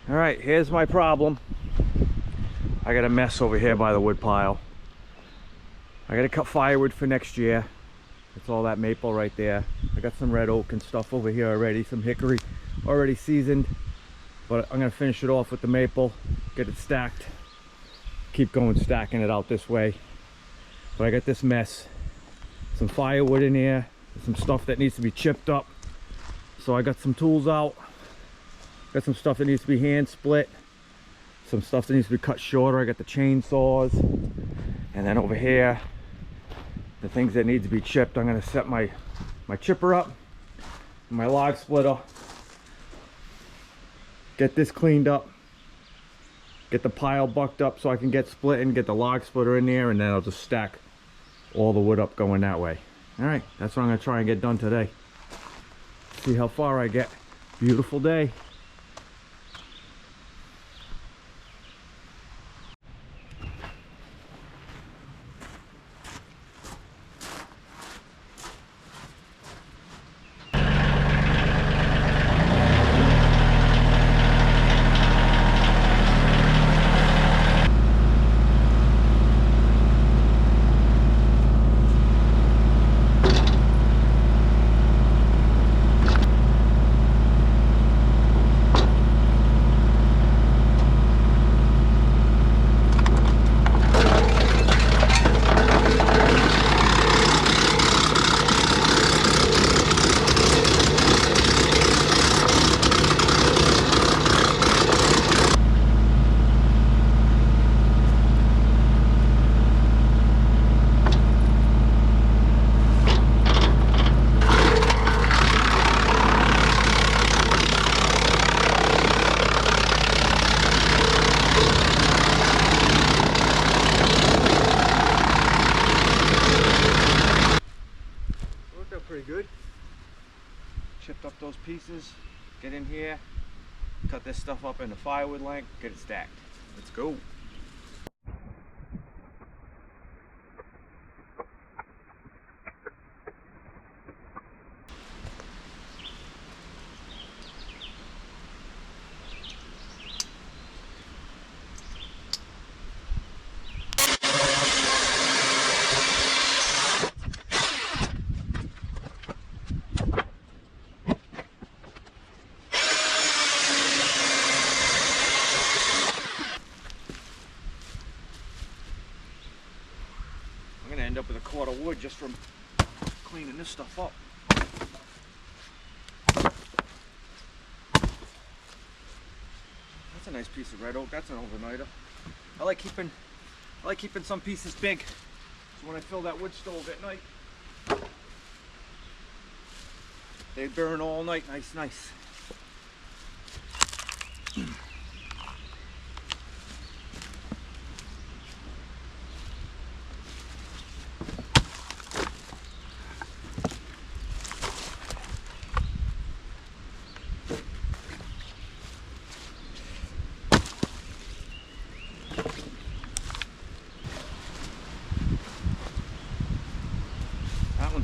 All right, here's my problem. I got a mess over here by the wood pile. I gotta cut firewood for next year. It's all that maple right there. I got some red oak and stuff over here already, some hickory already seasoned. But I'm gonna finish it off with the maple, get it stacked. Keep going stacking it out this way. But I got this mess. Some firewood in here, some stuff that needs to be chipped up. So I got some tools out. Got some stuff that needs to be hand split. Some stuff that needs to be cut shorter. I got the chainsaws. And then over here, the things that need to be chipped. I'm gonna set my chipper up, my log splitter. Get this cleaned up. Get the pile bucked up so I can get splitting, get the log splitter in there, and then I'll just stack all the wood up going that way. All right, that's what I'm gonna try and get done today. See how far I get. Beautiful day. Pretty good. Chipped up those pieces, get in here, cut this stuff up into firewood length, get it stacked. Let's go. End up with a cord of wood just from cleaning this stuff up. That's a nice piece of red oak. That's an overnighter. I like keeping some pieces big, so when I fill that wood stove at night, they burn all night. Nice.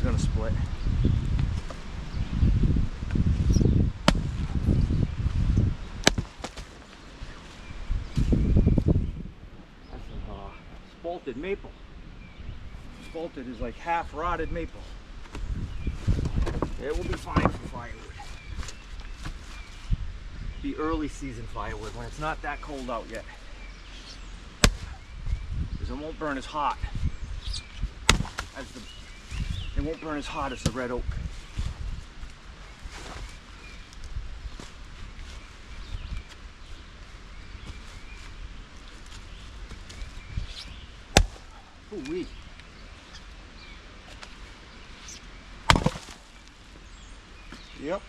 Gonna split. That's some spalted maple. Spalted is like half rotted maple. It will be fine for firewood. Be early season firewood when it's not that cold out yet, because it won't burn as hot as the It won't burn as hot as the red oak. Ooh-wee. Yep.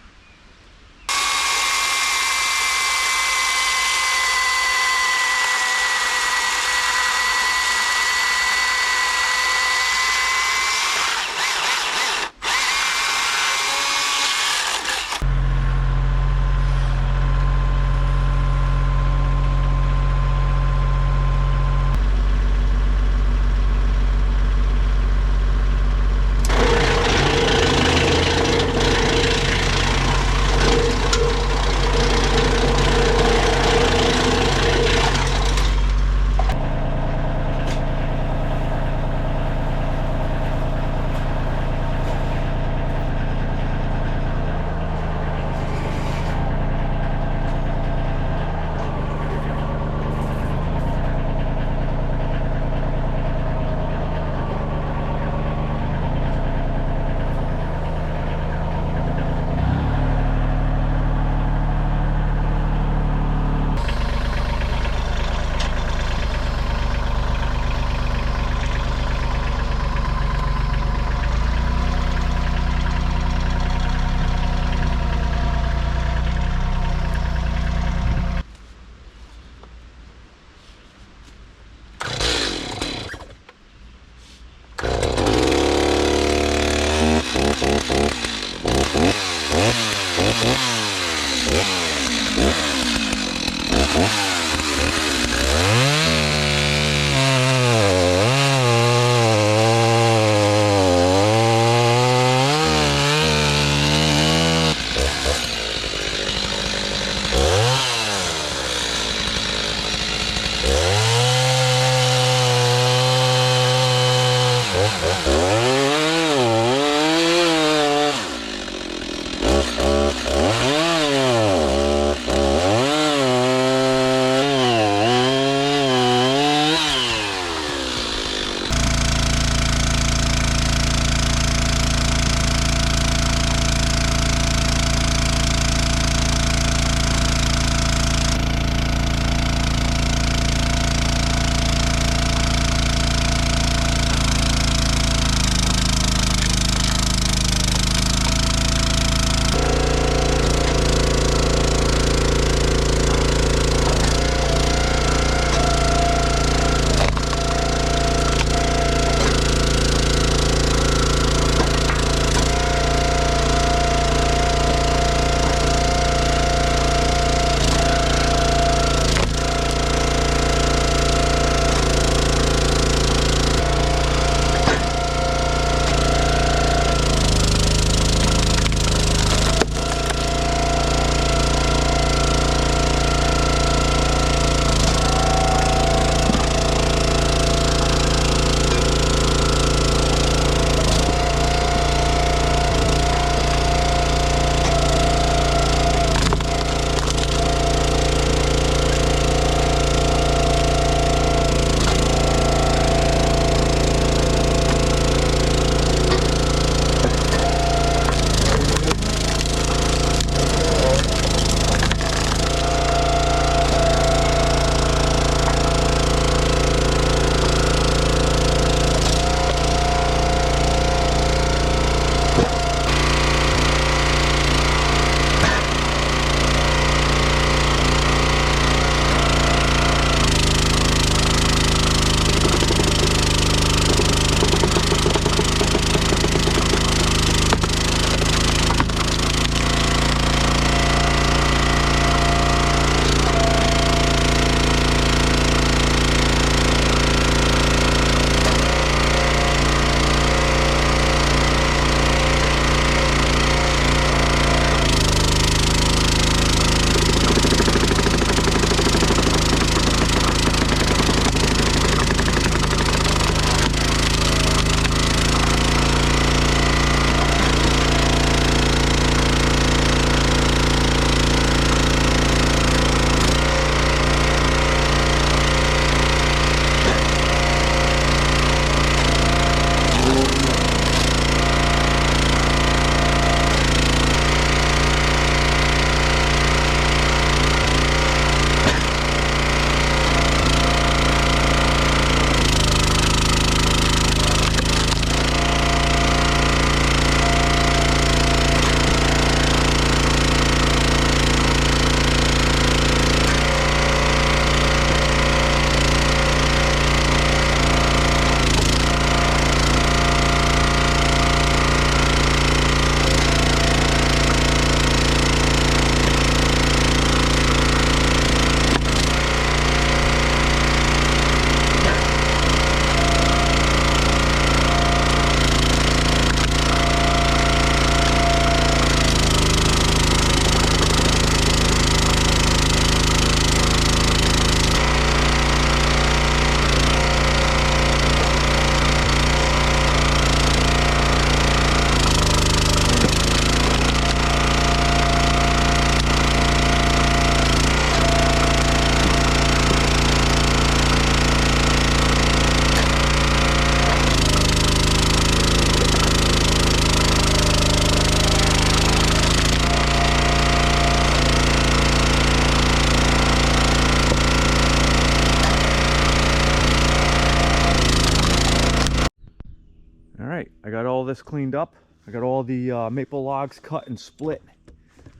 I got all this cleaned up. I got all the maple logs cut and split.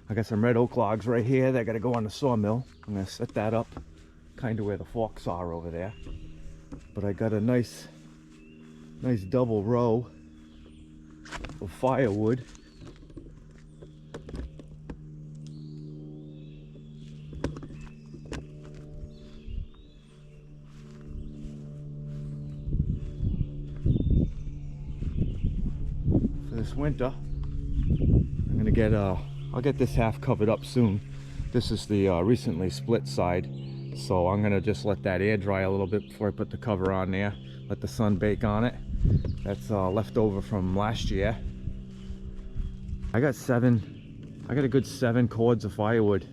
I got some red oak logs right here that got to go on the sawmill. I'm going to set that up kind of where the forks are over there. But I got a nice double row of firewood. For this winter, I'm gonna get I'll get this half covered up soon. This is the recently split side, so I'm gonna just let that air dry a little bit before I put the cover on there. Let the sun bake on it. That's left over from last year. I got a good 7 cords of firewood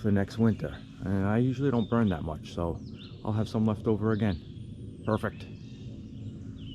for next winter, and I usually don't burn that much, so I'll have some left over again. Perfect.